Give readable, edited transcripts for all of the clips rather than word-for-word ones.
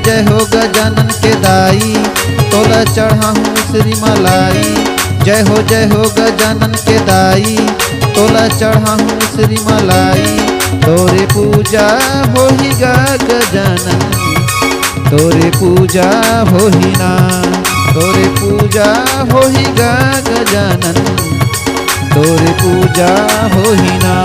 हो गजानन के दाई, तोला चढ़ाऊं मिश्री मलाई। जय हो गजानन के दाई, तोला चढ़ाऊं मिश्री मलाई। तोरे पूजा होही गा गजानन, तोरे पूजा होही ना, तोरे पूजा होही गा गजानन, तोरे पूजा होही ना।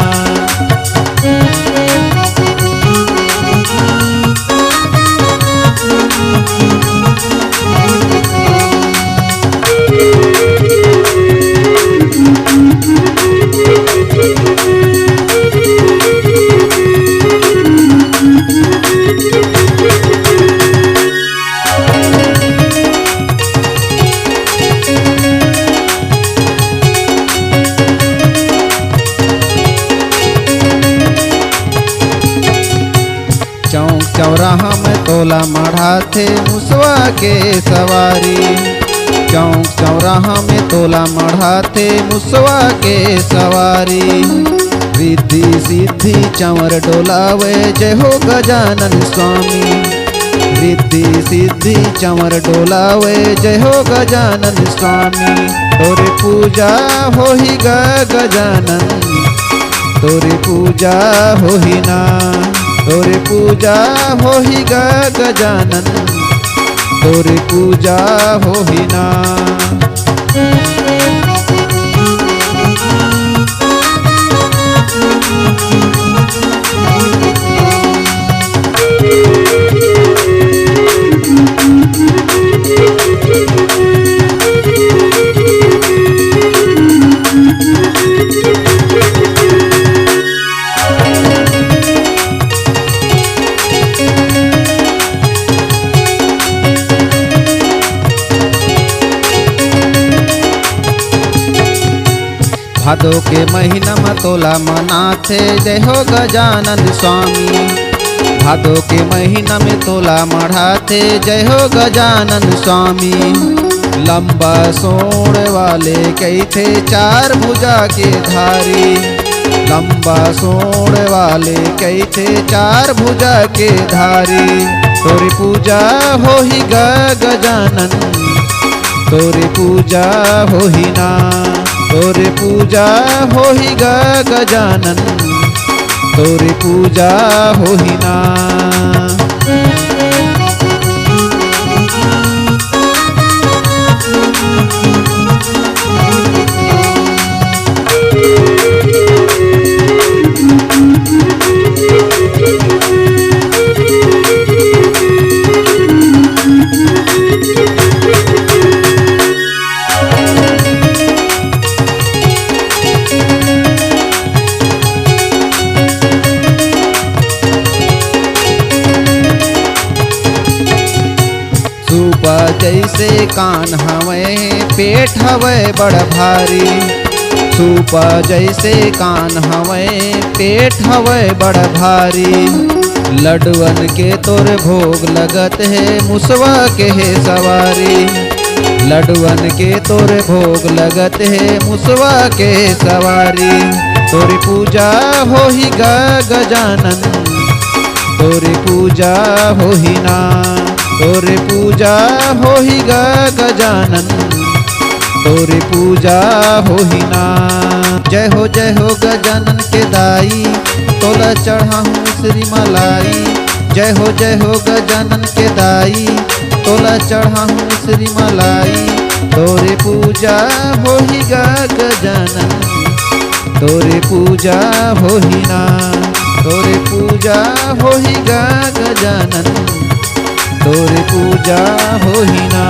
चौक चौराहा में तोला मढ़ाथे मुसवा के सवारी। चौक चौराहा में तोला मढ़ाथे मुसवा के सवारी। रिद्धि सिद्धि चंवर डोलावे जय हो गजानन स्वामी। रिद्धि सिद्धि चंवर डोलावे जय हो गजानन स्वामी। तोरे पूजा होही गा गजानन, तोरे पूजा होही ना, तोरे पूजा होही गा गजानन, तोरे पूजा होही ना। भादो के महीना में तोला मनाथे जय हो गजानन स्वामी। भादो के महीना में तोला मढ़ाथे जय हो गजानन स्वामी। लंबा सोड़ वाले कई थे चार भुजा के धारी। लंबा सोड़ वाले कई थे चार भुजा के धारी। तोरी पूजा होही गा गजानन, तोरी पूजा होही ना, तोरे पूजा होही गा गजानन, तोरे पूजा होही ना। सूपा जैसे कान हवे पेट हवे बड़ भारी। सूपा जैसे कान हवे पेट हवे बड़ भारी। लडवन के तोर भोग लगत है मुसवा के है सवारी। लडवन के तोर भोग लगत है मुसवा के सवारी। तोरी पूजा होही गा गजानन, तोरी पूजा होही ना, तोरे पूजा होही गा गजानन, तोरे पूजा होही ना। जय हो गजानन के दाई, तोला चढ़ाऊं मिश्री मलाई। जय हो गजानन के दाई, तोला चढ़ाऊं मिश्री मलाई। तोरे पूजा होही गा गजानन, तोरे पूजा होही ना, तोरे पूजा होही गा गजानन, तोरे पूजा होही ना,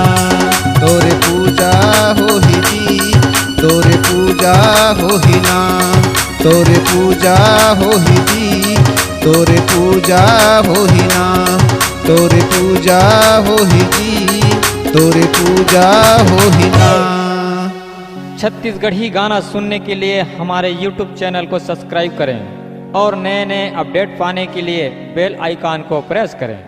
तोरे पूजा होही जी, तोरे पूजा होही ना, तोरे पूजा होही जी, तोरे पूजा होही ना, तोरे पूजा होही जी, तोरे पूजा होही ना। छत्तीसगढ़ी गाना सुनने के लिए हमारे YouTube चैनल को सब्सक्राइब करें और नए नए अपडेट पाने के लिए बेल आइकॉन को प्रेस करें।